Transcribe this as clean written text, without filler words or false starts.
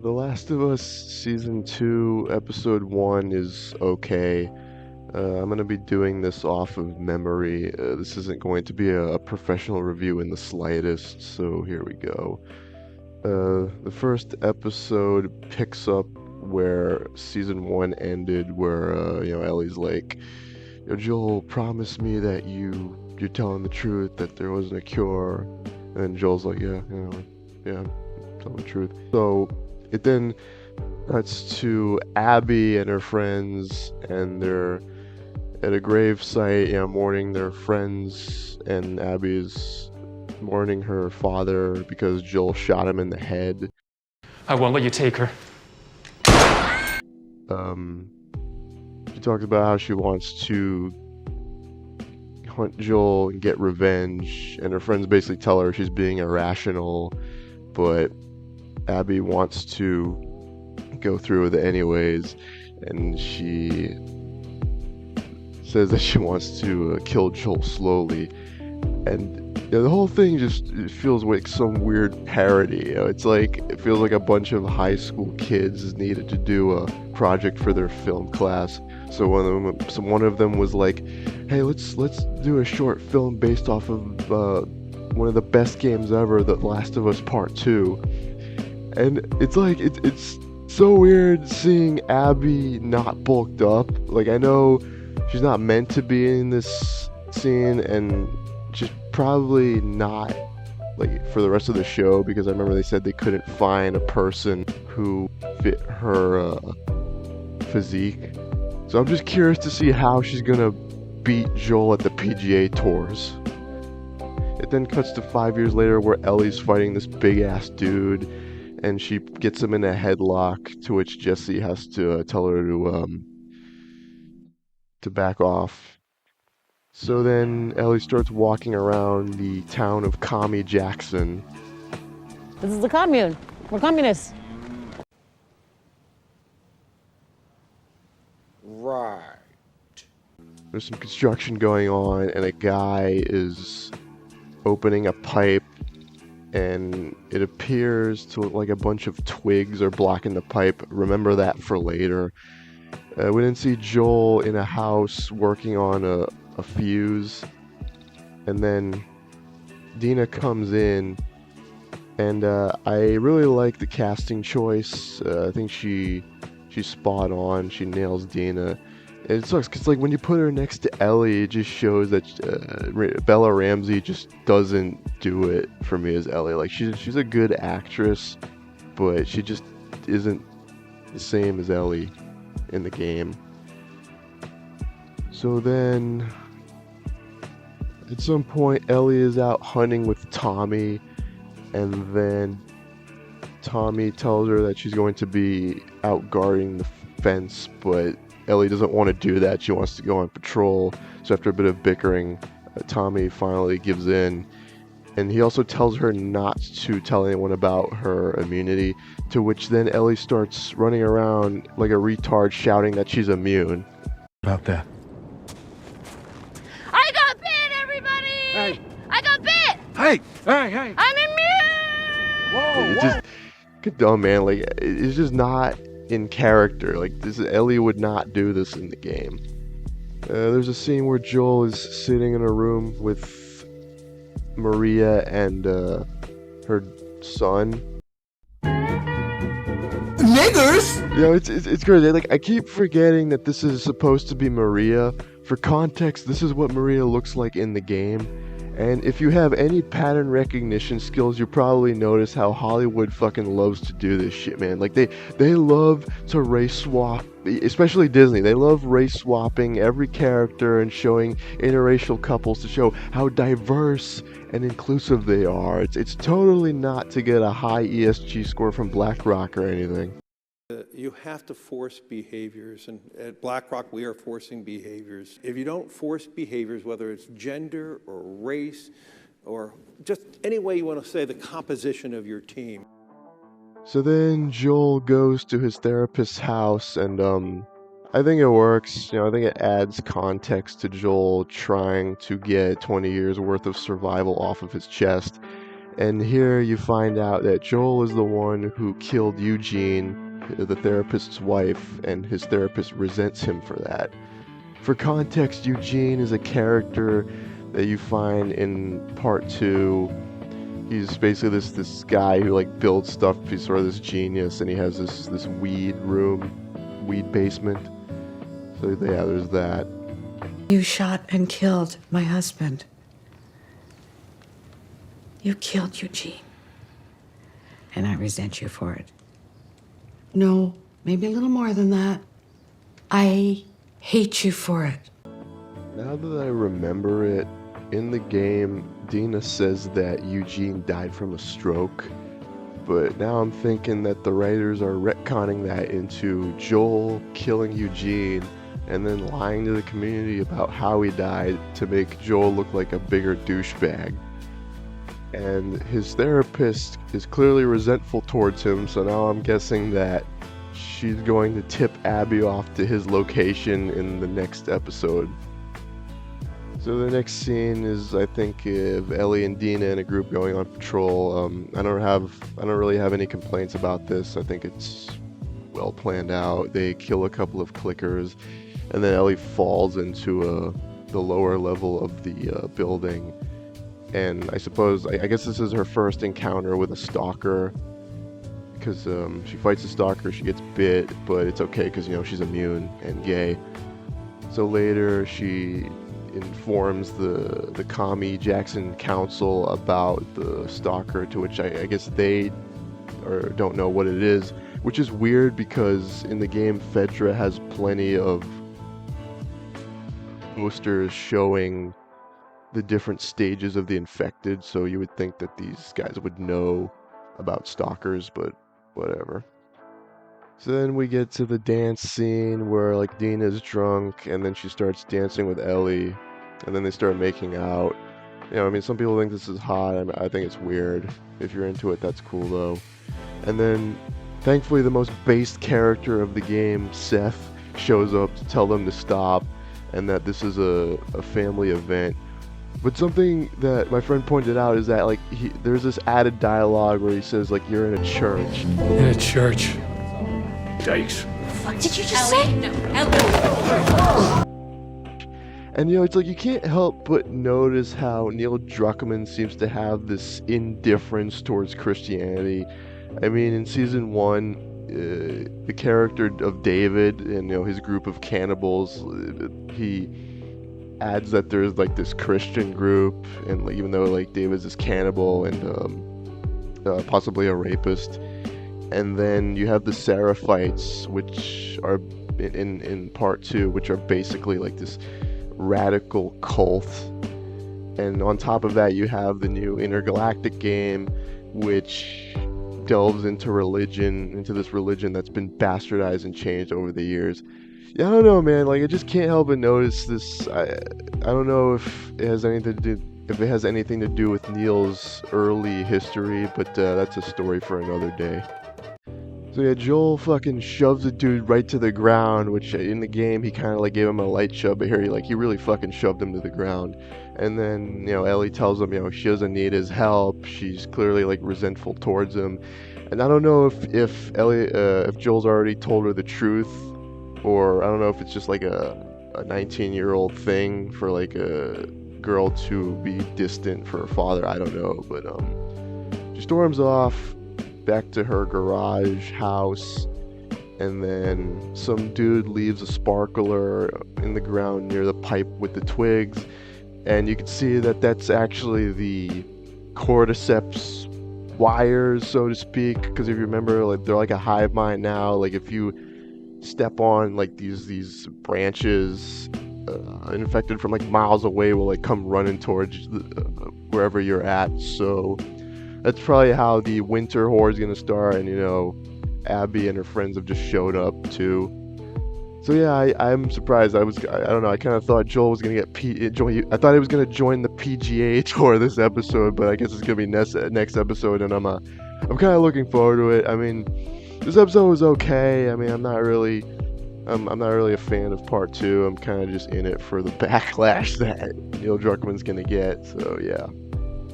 The Last of Us Season 2, Episode 1 is okay. I'm going to be doing this off of memory. This isn't going to be a professional review in the slightest, so here we go. The first episode picks up where Season 1 ended, where, Ellie's like, Yo, Joel, promise me that you're telling the truth, that there wasn't a cure. And Joel's like, yeah, I'm telling the truth. So it then cuts to Abby and her friends, and they're at a grave site, mourning their friends, and Abby's mourning her father because Joel shot him in the head. I won't let you take her. She talks about how she wants to hunt Joel and get revenge, and her friends basically tell her she's being irrational, but Abby wants to go through with it anyways, and she says that she wants to kill Joel slowly. And the whole thing just it feels like some weird parody. It's like it feels like a bunch of high school kids needed to do a project for their film class. So one of them was like, "Hey, let's do a short film based off of one of the best games ever, The Last of Us Part 2." And it's like it's so weird seeing Abby not bulked up. Like, I know she's not meant to be in this scene, and she's probably not like for the rest of the show, because I remember they said they couldn't find a person who fit her physique. So I'm just curious to see how she's gonna beat Joel at the PGA tours. It then cuts to 5 years later where Ellie's fighting this big ass dude, and she gets him in a headlock, to which Jesse has to tell her to back off. So then Ellie starts walking around the town of Commie Jackson. This is the commune. We're communists. Right. There's some construction going on, and a guy is opening a pipe, and it appears to look like a bunch of twigs are blocking the pipe. Remember that for later. We didn't see Joel in a house working on a fuse, and then Dina comes in, and I really like the casting choice. I think she's spot on. She nails Dina. And it sucks because, like, when you put her next to Ellie, it just shows that Bella Ramsey just doesn't do it for me as Ellie. Like, she's a good actress, but she just isn't the same as Ellie in the game. So then, at some point, Ellie is out hunting with Tommy, and then Tommy tells her that she's going to be out guarding the fence, but Ellie doesn't want to do that. She wants to go on patrol. So after a bit of bickering, Tommy finally gives in, and he also tells her not to tell anyone about her immunity, to which then Ellie starts running around like a retard shouting that she's immune. About that. I got bit, everybody! Hey. I got bit! Hey! I'm immune! Whoa, It's just good dumb, man. Like, it's just not in character. Like, this Ellie would not do this in the game. There's a scene where Joel is sitting in a room with Maria and her son. Niggers! It's crazy. Like, I keep forgetting that this is supposed to be Maria. For context, this is what Maria looks like in the game. And if you have any pattern recognition skills, you probably notice how Hollywood fucking loves to do this shit, man. Like, they love to race swap, especially Disney. They love race swapping every character and showing interracial couples to show how diverse and inclusive they are. It's totally not to get a high ESG score from BlackRock or anything. You have to force behaviors, and at BlackRock we are forcing behaviors. If you don't force behaviors, whether it's gender or race or just any way you want to say the composition of your team. So then Joel goes to his therapist's house, and I think it works. I think it adds context to Joel trying to get 20 years worth of survival off of his chest. And here you find out that Joel is the one who killed Eugene, the therapist's wife, and his therapist resents him for that. For context, Eugene is a character that you find in part 2. He's basically this guy who like builds stuff. He's sort of this genius, and he has this weed basement. So yeah, there's that. You shot and killed my husband. You killed Eugene. And I resent you for it. No, maybe a little more than that. I hate you for it. Now that I remember it, in the game, Dina says that Eugene died from a stroke. But now I'm thinking that the writers are retconning that into Joel killing Eugene and then lying to the community about how he died to make Joel look like a bigger douchebag. And his therapist is clearly resentful towards him, so now I'm guessing that she's going to tip Abby off to his location in the next episode. So the next scene is, I think, of Ellie and Dina in a group going on patrol. I don't really have any complaints about this. I think it's well planned out. They kill a couple of clickers, and then Ellie falls into the lower level of the building. And I guess this is her first encounter with a stalker, because she fights a stalker, she gets bit, but it's okay because, you know, she's immune and gay. So later she informs the Commie Jackson Council about the stalker, to which I guess they don't know what it is, which is weird because in the game Fedra has plenty of posters showing the different stages of the infected, so you would think that these guys would know about stalkers, but whatever. So then we get to the dance scene where like Dina's drunk and then she starts dancing with Ellie and then they start making out. You know, I mean, some people think this is hot. I think it's weird. If you're into it, that's cool though. And then thankfully the most based character of the game, Seth, shows up to tell them to stop and that this is a family event. But something that my friend pointed out is that like there's this added dialogue where he says like you're in a church. In a church. Yikes. What did you just say? No, And you know, it's like you can't help but notice how Neil Druckmann seems to have this indifference towards Christianity. I mean, in season 1, the character of David and, you know, his group of cannibals, he adds that there's like this Christian group, and like, even though like David's this cannibal and possibly a rapist. And then you have the Seraphites, which are in part 2, which are basically like this radical cult. And on top of that, you have the new Intergalactic game, which delves into religion, into this religion that's been bastardized and changed over the years. Yeah, I don't know, man. Like, I just can't help but notice this. I don't know if it has anything to do with Neil's early history, but that's a story for another day. So yeah, Joel fucking shoves a dude right to the ground, which in the game he kind of like gave him a light shove, but here he really fucking shoved him to the ground. And then, you know, Ellie tells him, you know, she doesn't need his help. She's clearly like resentful towards him. And I don't know if Joel's already told her the truth, or I don't know if it's just like a 19-year-old thing for like a girl to be distant for her father. I don't know, but she storms off back to her garage house, and then some dude leaves a sparkler in the ground near the pipe with the twigs, and you can see that that's actually the cordyceps wires, so to speak, because if you remember, like, they're like a hive mind now. Like, if you step on like these branches, infected from like miles away will like come running towards wherever you're at. So that's probably how the winter horde is going to start, and, you know, Abby and her friends have just showed up too. So yeah, I'm surprised. I don't know, I kind of thought Joel was going to I thought he was going to join the PGA Tour this episode, but I guess it's going to be next episode, and I'm kind of looking forward to it. I mean, this episode was okay. I mean, I'm not really a fan of part 2. I'm kind of just in it for the backlash that Neil Druckmann's going to get, so yeah.